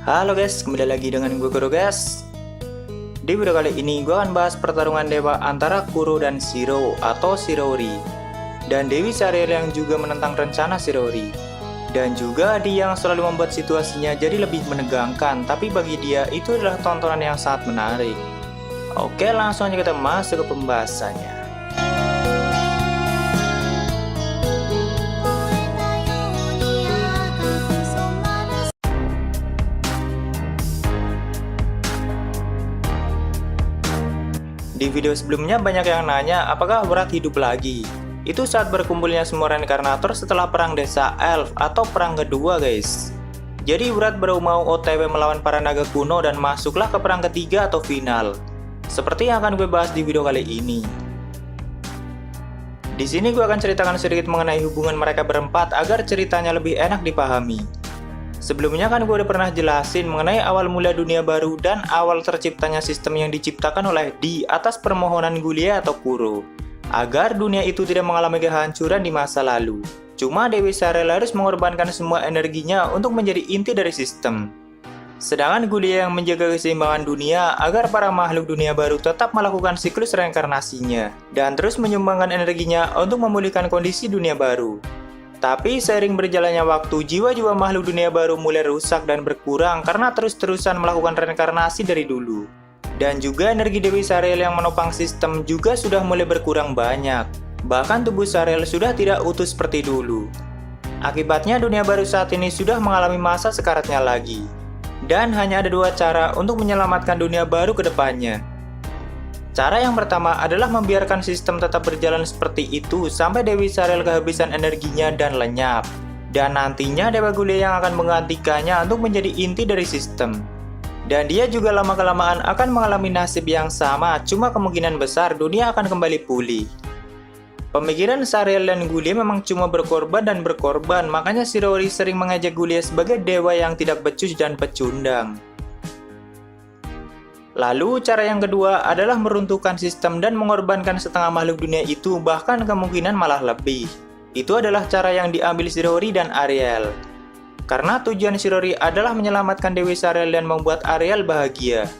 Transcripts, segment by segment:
Halo guys, kembali lagi dengan gue Kuro guys. Di video kali ini gue akan bahas pertarungan dewa antara Kuro dan Shiro atau Shirori, dan Dewi Zariel yang juga menentang rencana Shirori. Dan juga dia yang selalu membuat situasinya jadi lebih menegangkan, tapi bagi dia itu adalah tontonan yang sangat menarik. Oke, langsung aja kita masuk ke pembahasannya. Di video sebelumnya banyak yang nanya apakah Wrath hidup lagi. Itu saat berkumpulnya semua reinkarnator setelah perang desa Elf atau perang kedua guys. Jadi Wrath baru mau OTW melawan para naga kuno dan masuklah ke perang ketiga atau final. Seperti yang akan gue bahas di video kali ini. Di sini gue akan ceritakan sedikit mengenai hubungan mereka berempat agar ceritanya lebih enak dipahami. Sebelumnya kan gue udah pernah jelasin mengenai awal mula dunia baru dan awal terciptanya sistem yang diciptakan oleh di atas permohonan Gulia atau Kuro, agar dunia itu tidak mengalami kehancuran di masa lalu. Cuma Dewi Zariel harus mengorbankan semua energinya untuk menjadi inti dari sistem. Sedangkan Gulia yang menjaga keseimbangan dunia agar para makhluk dunia baru tetap melakukan siklus reinkarnasinya dan terus menyumbangkan energinya untuk memulihkan kondisi dunia baru. Tapi seiring berjalannya waktu, jiwa-jiwa makhluk dunia baru mulai rusak dan berkurang karena terus-terusan melakukan reinkarnasi dari dulu. Dan juga energi Dewi Zariel yang menopang sistem juga sudah mulai berkurang banyak. Bahkan tubuh Zariel sudah tidak utuh seperti dulu. Akibatnya dunia baru saat ini sudah mengalami masa sekaratnya lagi. Dan hanya ada dua cara untuk menyelamatkan dunia baru ke depannya. Cara yang pertama adalah membiarkan sistem tetap berjalan seperti itu sampai Dewi Zariel kehabisan energinya dan lenyap. Dan nantinya Dewa Gulia yang akan menggantikannya untuk menjadi inti dari sistem. Dan dia juga lama-kelamaan akan mengalami nasib yang sama, cuma kemungkinan besar dunia akan kembali pulih. Pemikiran Zariel dan Gulia memang cuma berkorban dan berkorban, makanya Shirori sering mengejek Gulia sebagai dewa yang tidak becus dan pecundang. Lalu cara yang kedua adalah meruntuhkan sistem dan mengorbankan setengah makhluk dunia itu, bahkan kemungkinan malah lebih. Itu adalah cara yang diambil Shirori dan Ariel. Karena tujuan Shirori adalah menyelamatkan Dewi Zariel dan membuat Ariel bahagia.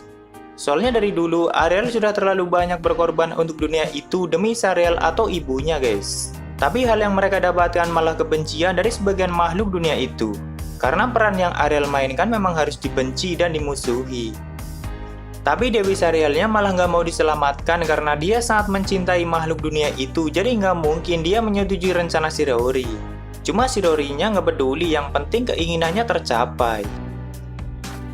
Soalnya dari dulu Ariel sudah terlalu banyak berkorban untuk dunia itu demi Zariel atau ibunya guys. Tapi hal yang mereka dapatkan malah kebencian dari sebagian makhluk dunia itu. Karena peran yang Ariel mainkan memang harus dibenci dan dimusuhi. Tapi Dewi Zarielnya malah nggak mau diselamatkan karena dia sangat mencintai makhluk dunia itu, jadi nggak mungkin dia menyetujui rencana Shirori. Cuma Shirorinya nggak peduli, yang penting keinginannya tercapai.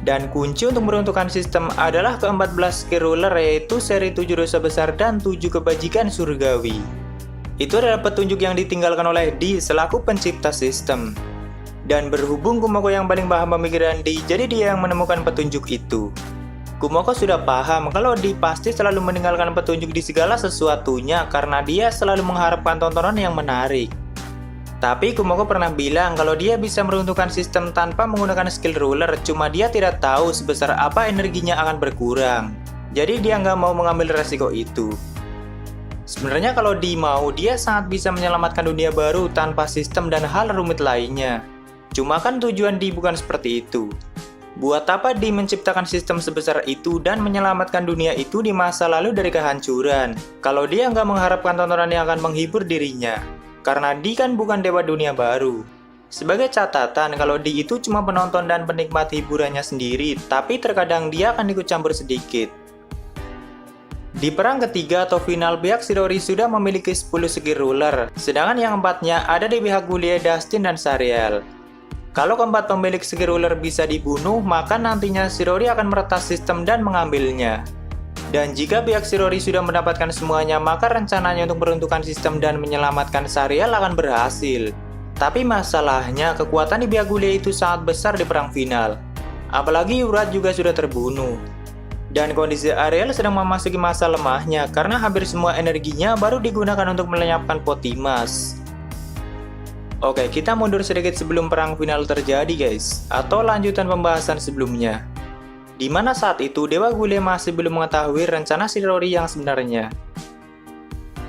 Dan kunci untuk meruntuhkan sistem adalah ke-14 skill ruler, yaitu seri 7 dosa besar dan 7 kebajikan surgawi. Itu adalah petunjuk yang ditinggalkan oleh Di selaku pencipta sistem. Dan berhubung Kumoko yang paling paham pemikiran Di, jadi dia yang menemukan petunjuk itu. Kumoko sudah paham kalau Di pasti selalu meninggalkan petunjuk di segala sesuatunya karena dia selalu mengharapkan tontonan yang menarik. Tapi Kumoko pernah bilang kalau dia bisa meruntuhkan sistem tanpa menggunakan skill ruler, cuma dia tidak tahu sebesar apa energinya akan berkurang. Jadi dia nggak mau mengambil resiko itu. Sebenarnya kalau Di mau, dia sangat bisa menyelamatkan dunia baru tanpa sistem dan hal rumit lainnya. Cuma kan tujuan Di bukan seperti itu. Buat apa Di menciptakan sistem sebesar itu dan menyelamatkan dunia itu di masa lalu dari kehancuran, kalau dia nggak mengharapkan tontonan yang akan menghibur dirinya? Karena Di kan bukan dewa dunia baru. Sebagai catatan, kalau Di itu cuma penonton dan penikmat hiburannya sendiri, tapi terkadang dia akan ikut campur sedikit. Di perang ketiga atau final, pihak Shirori sudah memiliki 10 skill ruler, sedangkan yang empatnya ada di pihak Gulia, Dustin, dan Zariel. Kalau keempat pemilik skill ruler bisa dibunuh, maka nantinya Shirori akan meretas sistem dan mengambilnya. Dan jika pihak Shirori sudah mendapatkan semuanya, maka rencananya untuk meruntuhkan sistem dan menyelamatkan Zariel akan berhasil. Tapi masalahnya, kekuatan di pihak Gulia itu sangat besar di perang final. Apalagi Wrath juga sudah terbunuh. Dan kondisi Ariel sedang memasuki masa lemahnya karena hampir semua energinya baru digunakan untuk melenyapkan Potimas. Oke, kita mundur sedikit sebelum perang final terjadi guys, atau lanjutan pembahasan sebelumnya. Dimana saat itu Dewa Gulia masih belum mengetahui rencana Shirori yang sebenarnya.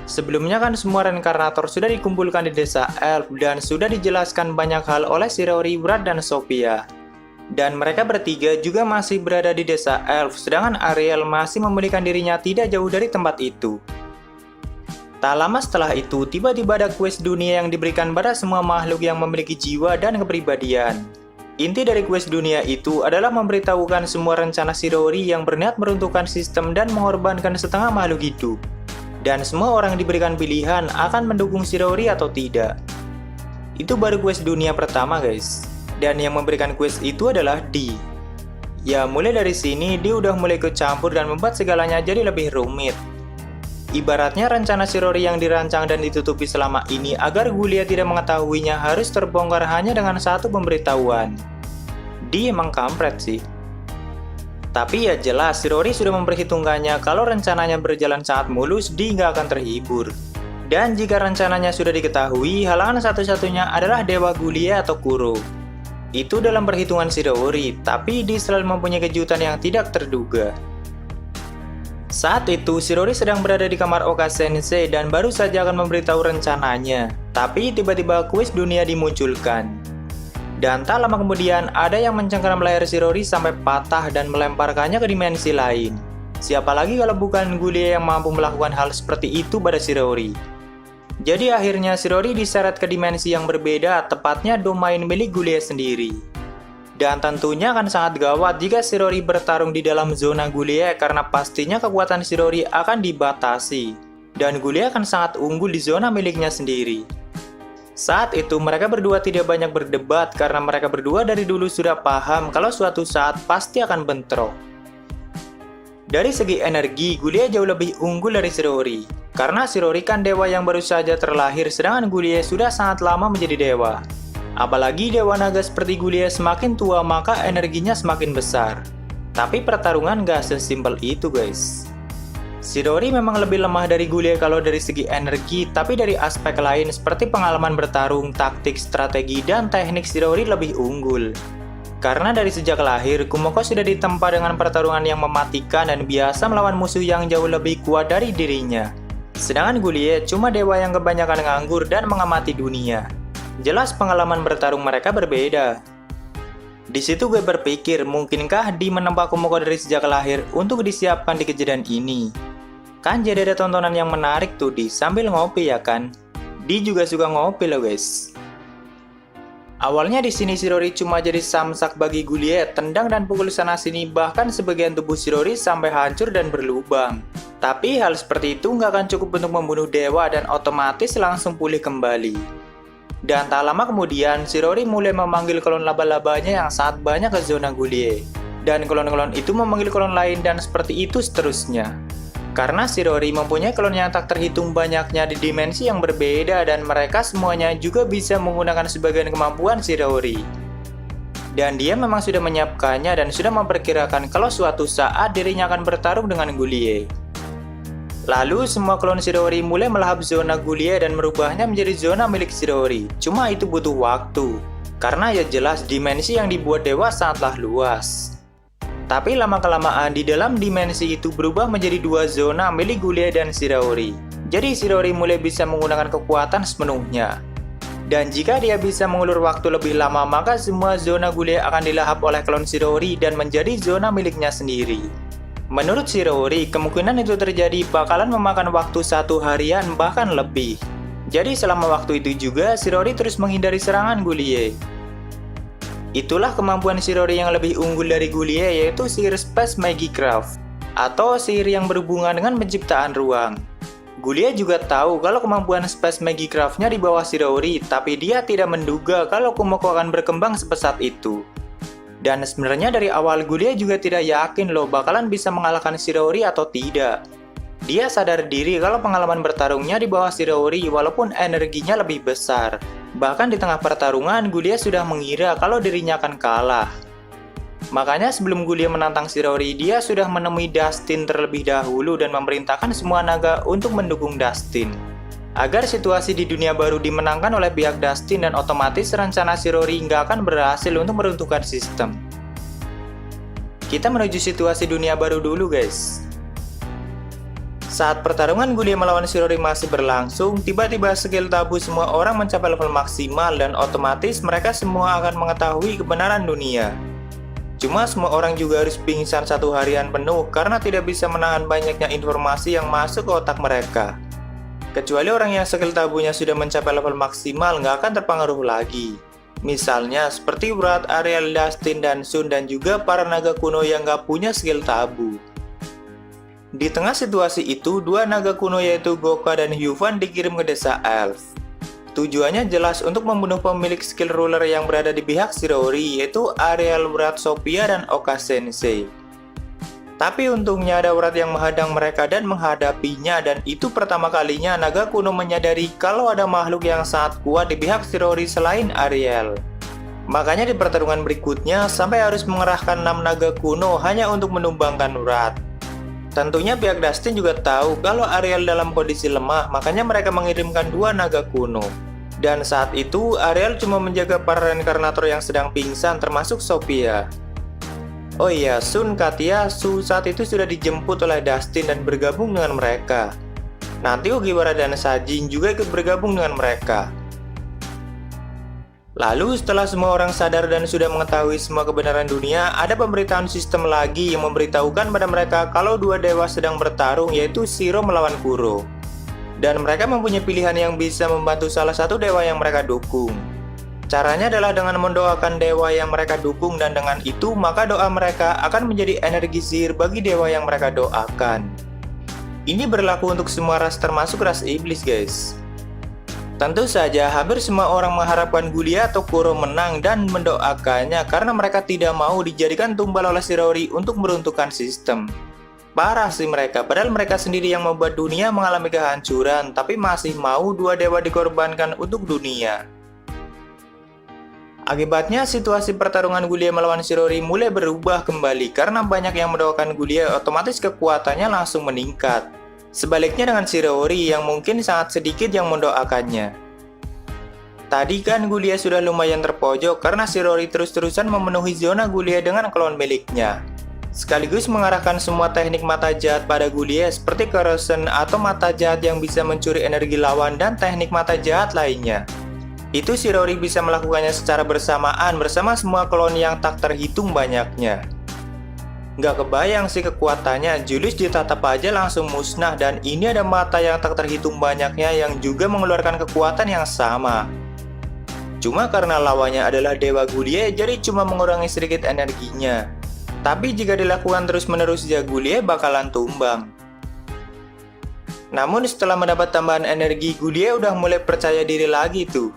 Sebelumnya kan semua reinkarnator sudah dikumpulkan di desa Elf dan sudah dijelaskan banyak hal oleh Shirori, Wrath, dan Sophia. Dan mereka bertiga juga masih berada di desa Elf, sedangkan Ariel masih memulihkan dirinya tidak jauh dari tempat itu. Tak lama setelah itu, tiba-tiba ada quest dunia yang diberikan pada semua makhluk yang memiliki jiwa dan kepribadian. Inti dari quest dunia itu adalah memberitahukan semua rencana Shirori yang berniat meruntuhkan sistem dan mengorbankan setengah makhluk hidup. Dan semua orang diberikan pilihan akan mendukung Shirori atau tidak. Itu baru quest dunia pertama guys. Dan yang memberikan quest itu adalah D. Ya mulai dari sini dia udah mulai ikut campur dan membuat segalanya jadi lebih rumit. Ibaratnya rencana Shirori yang dirancang dan ditutupi selama ini agar Gulia tidak mengetahuinya harus terbongkar hanya dengan satu pemberitahuan. Dia emang kampret sih. Tapi ya jelas Shirori sudah memperhitungkannya kalau rencananya berjalan sangat mulus, dia nggak akan terhibur. Dan jika rencananya sudah diketahui, halangan satu-satunya adalah Dewa Gulia atau Kuro. Itu dalam perhitungan Shirori, tapi dia selalu mempunyai kejutan yang tidak terduga. Saat itu, Shirori sedang berada di kamar Oka Sensei dan baru saja akan memberitahu rencananya. Tapi tiba-tiba kuis dunia dimunculkan. Dan tak lama kemudian, ada yang mencengkeram leher Shirori sampai patah dan melemparkannya ke dimensi lain. Siapa lagi kalau bukan Gulia yang mampu melakukan hal seperti itu pada Shirori. Jadi akhirnya Shirori diseret ke dimensi yang berbeda, tepatnya domain milik Gulia sendiri. Dan tentunya akan sangat gawat jika Shirori bertarung di dalam zona Gulia karena pastinya kekuatan Shirori akan dibatasi. Dan Gulia akan sangat unggul di zona miliknya sendiri. Saat itu mereka berdua tidak banyak berdebat karena mereka berdua dari dulu sudah paham kalau suatu saat pasti akan bentrok. Dari segi energi, Gulia jauh lebih unggul dari Shirori. Karena Shirori kan dewa yang baru saja terlahir, sedangkan Gulia sudah sangat lama menjadi dewa. Apalagi dewa naga seperti Gulia semakin tua, maka energinya semakin besar. Tapi pertarungan gak sesimpel itu guys. Shirori memang lebih lemah dari Gulia kalau dari segi energi, tapi dari aspek lain seperti pengalaman bertarung, taktik, strategi, dan teknik Shirori lebih unggul. Karena dari sejak lahir, Kumoko sudah ditempa dengan pertarungan yang mematikan dan biasa melawan musuh yang jauh lebih kuat dari dirinya. Sedangkan Gulia cuma dewa yang kebanyakan nganggur dan mengamati dunia. Jelas pengalaman bertarung mereka berbeda. Di situ gue berpikir, mungkinkah Di menempa Kumoko dari sejak lahir untuk disiapkan di kejadian ini? Kan jadi ada tontonan yang menarik tuh Di sambil ngopi ya kan? Di juga suka ngopi loh guys. Awalnya di sini Shirori cuma jadi samsak bagi Gulia, tendang dan pukul sana sini, bahkan sebagian tubuh Shirori sampai hancur dan berlubang. Tapi hal seperti itu nggak akan cukup untuk membunuh dewa dan otomatis langsung pulih kembali. Dan tak lama kemudian, Shirori mulai memanggil klon laba-labanya yang sangat banyak ke zona Gulia. Dan klon-klon itu memanggil klon lain dan seperti itu seterusnya. Karena Shirori mempunyai klon yang tak terhitung banyaknya di dimensi yang berbeda dan mereka semuanya juga bisa menggunakan sebagian kemampuan Shirori. Dan dia memang sudah menyiapkannya dan sudah memperkirakan kalau suatu saat dirinya akan bertarung dengan Gulia. Lalu semua klon Shirori mulai melahap zona Gulia dan merubahnya menjadi zona milik Shirori. Cuma itu butuh waktu, karena ya jelas dimensi yang dibuat dewa sangatlah luas. Tapi lama-kelamaan di dalam dimensi itu berubah menjadi dua zona milik Gulia dan Shirori. Jadi Shirori mulai bisa menggunakan kekuatan sepenuhnya. Dan jika dia bisa mengulur waktu lebih lama, maka semua zona Gulia akan dilahap oleh klon Shirori dan menjadi zona miliknya sendiri. Menurut Shirori, kemungkinan itu terjadi bakalan memakan waktu 1 harian bahkan lebih. Jadi selama waktu itu juga Shirori terus menghindari serangan Gulia. Itulah kemampuan Shirori yang lebih unggul dari Gulia, yaitu sihir Space Magicraft atau sihir yang berhubungan dengan penciptaan ruang. Gulia juga tahu kalau kemampuan Space Magicraft-nya di bawah Shirori, tapi dia tidak menduga kalau Kumoko akan berkembang sepesat itu. Dan sebenarnya dari awal Gulia juga tidak yakin loh bakalan bisa mengalahkan Shirori atau tidak. Dia sadar diri kalau pengalaman bertarungnya di bawah Shirori walaupun energinya lebih besar. Bahkan di tengah pertarungan, Gulia sudah mengira kalau dirinya akan kalah. Makanya sebelum Gulia menantang Shirori, dia sudah menemui Dustin terlebih dahulu dan memerintahkan semua naga untuk mendukung Dustin. Agar situasi di dunia baru dimenangkan oleh pihak Dustin dan otomatis rencana Shirori nggak akan berhasil untuk meruntuhkan sistem. Kita menuju situasi dunia baru dulu guys. Saat pertarungan Gulia melawan Shirori masih berlangsung, tiba-tiba skill tabu semua orang mencapai level maksimal dan otomatis mereka semua akan mengetahui kebenaran dunia. Cuma semua orang juga harus pingsan 1 harian penuh karena tidak bisa menahan banyaknya informasi yang masuk ke otak mereka. Kecuali orang yang skill tabunya sudah mencapai level maksimal nggak akan terpengaruh lagi. Misalnya seperti Wrath, Ariel, Dustin, dan Sun, dan juga para naga kuno yang nggak punya skill tabu. Di tengah situasi itu, 2 naga kuno yaitu Goka dan Hyuvan dikirim ke desa Elf. Tujuannya jelas untuk membunuh pemilik skill ruler yang berada di pihak Shirori, yaitu Ariel, Wrath, Sophia, dan Oka Sensei. Tapi untungnya ada Wrath yang menghadang mereka dan menghadapinya, dan itu pertama kalinya naga kuno menyadari kalau ada makhluk yang sangat kuat di pihak Shirori selain Ariel. Makanya di pertarungan berikutnya sampai harus mengerahkan 6 naga kuno hanya untuk menumbangkan Wrath. Tentunya pihak Dustin juga tahu kalau Ariel dalam kondisi lemah, makanya mereka mengirimkan 2 naga kuno. Dan saat itu Ariel cuma menjaga para reinkarnator yang sedang pingsan termasuk Sophia. Oh iya, Sun, Katia, Su saat itu sudah dijemput oleh Dustin dan bergabung dengan mereka. Nanti Ogiwara dan Sajin juga ikut bergabung dengan mereka. Lalu setelah semua orang sadar dan sudah mengetahui semua kebenaran dunia, ada pemberitahuan sistem lagi yang memberitahukan pada mereka kalau 2 dewa sedang bertarung, yaitu Shiro melawan Kuro. Dan mereka mempunyai pilihan yang bisa membantu salah satu dewa yang mereka dukung. Caranya adalah dengan mendoakan dewa yang mereka dukung, dan dengan itu maka doa mereka akan menjadi energi sihir bagi dewa yang mereka doakan. Ini berlaku untuk semua ras termasuk ras iblis, guys. Tentu saja hampir semua orang mengharapkan Gulia atau Kuro menang dan mendoakannya karena mereka tidak mau dijadikan tumbal oleh Shirori untuk meruntuhkan sistem. Parah sih mereka, padahal mereka sendiri yang membuat dunia mengalami kehancuran, tapi masih mau 2 dewa dikorbankan untuk dunia. Akibatnya situasi pertarungan Gulia melawan Shirori mulai berubah kembali karena banyak yang mendoakan Gulia, otomatis kekuatannya langsung meningkat. Sebaliknya dengan Shirori yang mungkin sangat sedikit yang mendoakannya. Tadi kan Gulia sudah lumayan terpojok karena Shirori terus-terusan memenuhi zona Gulia dengan klon miliknya. Sekaligus mengarahkan semua teknik mata jahat pada Gulia seperti corrosion atau mata jahat yang bisa mencuri energi lawan dan teknik mata jahat lainnya. Itu Shirori bisa melakukannya secara bersamaan bersama semua klon yang tak terhitung banyaknya. Nggak kebayang sih kekuatannya, Julius ditatap aja langsung musnah, dan ini ada mata yang tak terhitung banyaknya yang juga mengeluarkan kekuatan yang sama. Cuma karena lawannya adalah Dewa Gulia, jadi cuma mengurangi sedikit energinya. Tapi jika dilakukan terus-menerus, Gulia bakalan tumbang. Namun setelah mendapat tambahan energi, Gulia udah mulai percaya diri lagi tuh.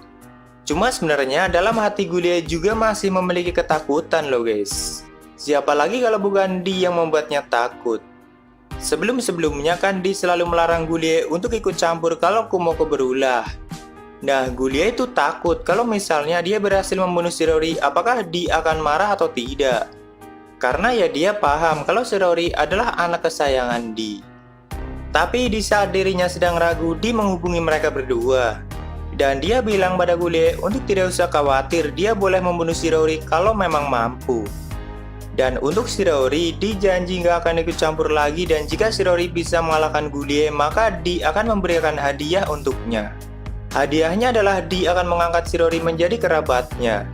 Cuma sebenarnya dalam hati Gulia juga masih memiliki ketakutan loh guys. Siapa lagi kalau bukan Di yang membuatnya takut. Sebelum-sebelumnya kan Di selalu melarang Gulia untuk ikut campur kalau Kumoko berulah. Nah, Gulia itu takut kalau misalnya dia berhasil membunuh Shirori, apakah Di akan marah atau tidak. Karena ya dia paham kalau Shirori adalah anak kesayangan Di. Tapi di saat dirinya sedang ragu, Di menghubungi mereka berdua. Dan dia bilang pada Gulia untuk tidak usah khawatir, dia boleh membunuh Shirori kalau memang mampu. Dan untuk Shirori, Di janji nggak akan ikut campur lagi, dan jika Shirori bisa mengalahkan Gulia, maka Di akan memberikan hadiah untuknya. Hadiahnya adalah Di akan mengangkat Shirori menjadi kerabatnya.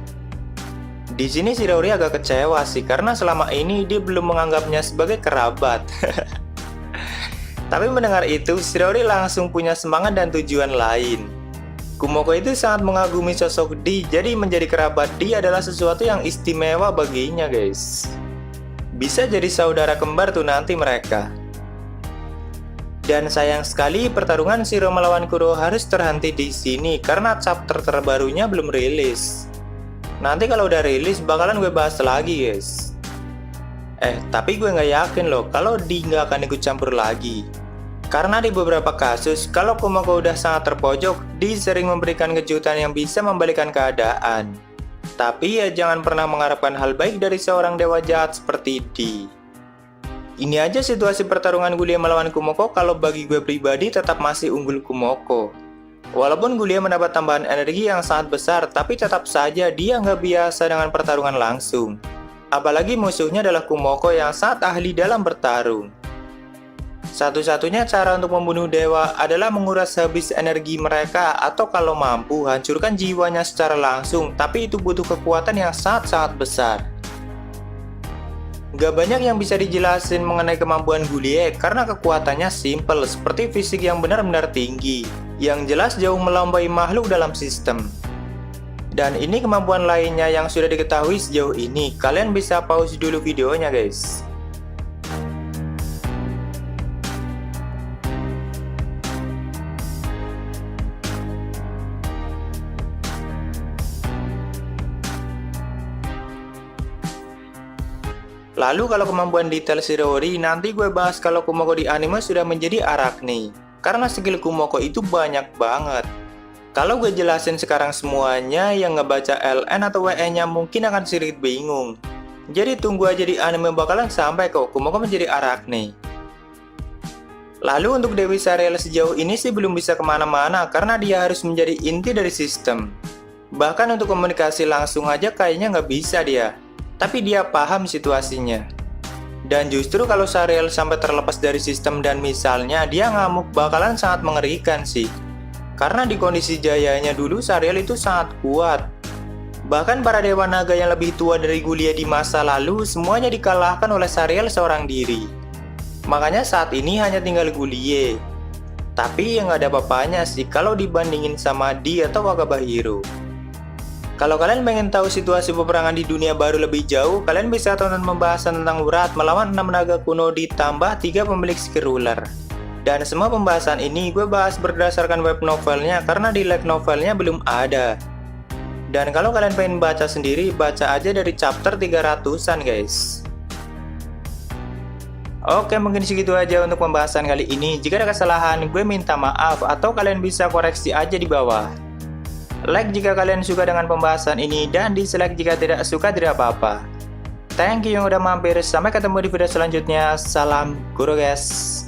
Di sini Shirori agak kecewa sih karena selama ini dia belum menganggapnya sebagai kerabat. Tapi mendengar itu, Shirori langsung punya semangat dan tujuan lain. Kumoko itu sangat mengagumi sosok Di, jadi menjadi kerabat Di adalah sesuatu yang istimewa baginya guys. Bisa jadi saudara kembar tuh nanti mereka. Dan sayang sekali pertarungan Shiro melawan Kuro harus terhenti di sini karena chapter terbarunya belum rilis. Nanti kalau udah rilis bakalan gue bahas lagi guys. Tapi gue nggak yakin loh kalau Di nggak akan ikut campur lagi. Karena di beberapa kasus, kalau Kumoko udah sangat terpojok, Di sering memberikan kejutan yang bisa membalikan keadaan. Tapi ya jangan pernah mengharapkan hal baik dari seorang dewa jahat seperti Di. Ini aja situasi pertarungan Gulia melawan Kumoko, kalau bagi gue pribadi tetap masih unggul Kumoko. Walaupun Gulia mendapat tambahan energi yang sangat besar, tapi tetap saja dia nggak biasa dengan pertarungan langsung. Apalagi musuhnya adalah Kumoko yang sangat ahli dalam bertarung. Satu-satunya cara untuk membunuh dewa adalah menguras habis energi mereka, atau kalau mampu hancurkan jiwanya secara langsung, tapi itu butuh kekuatan yang sangat-sangat besar. Gak banyak yang bisa dijelasin mengenai kemampuan Gulliek karena kekuatannya simple seperti fisik yang benar-benar tinggi, yang jelas jauh melampaui makhluk dalam sistem. Dan ini kemampuan lainnya yang sudah diketahui sejauh ini. Kalian bisa pause dulu videonya guys. Lalu kalau kemampuan detail Shirori, nanti gue bahas kalau Kumoko di anime sudah menjadi Arachne. Karena skill Kumoko itu banyak banget. Kalau gue jelasin sekarang semuanya, yang ngebaca LN atau WE-nya mungkin akan sedikit bingung. Jadi tunggu aja di anime bakalan sampai kok Kumoko menjadi Arachne. Lalu untuk Dewi Sariel sejauh ini sih belum bisa kemana-mana karena dia harus menjadi inti dari sistem. Bahkan untuk komunikasi langsung aja kayaknya nggak bisa dia. Tapi dia paham situasinya. Dan justru kalau Sariel sampai terlepas dari sistem dan misalnya dia ngamuk bakalan sangat mengerikan sih. Karena di kondisi jayanya dulu Sariel itu sangat kuat. Bahkan para dewa naga yang lebih tua dari Gulliek di masa lalu semuanya dikalahkan oleh Sariel seorang diri. Makanya saat ini hanya tinggal Gulliek. Tapi yang gak ada apa-apanya sih kalau dibandingin sama Di atau Wakabahiro. Kalau kalian pengen tahu situasi peperangan di dunia baru lebih jauh, kalian bisa tonton pembahasan tentang Urat melawan 6 naga kuno ditambah 3 pemilik skill ruler. Dan semua pembahasan ini gue bahas berdasarkan web novelnya karena di light novelnya belum ada. Dan kalau kalian pengen baca sendiri, baca aja dari chapter 300-an guys. Oke, mungkin segitu aja untuk pembahasan kali ini. Jika ada kesalahan, gue minta maaf atau kalian bisa koreksi aja di bawah. Like jika kalian suka dengan pembahasan ini dan dislike jika tidak suka, tidak apa-apa. Thank you yang udah mampir. Sampai ketemu di video selanjutnya. Salam guru guys.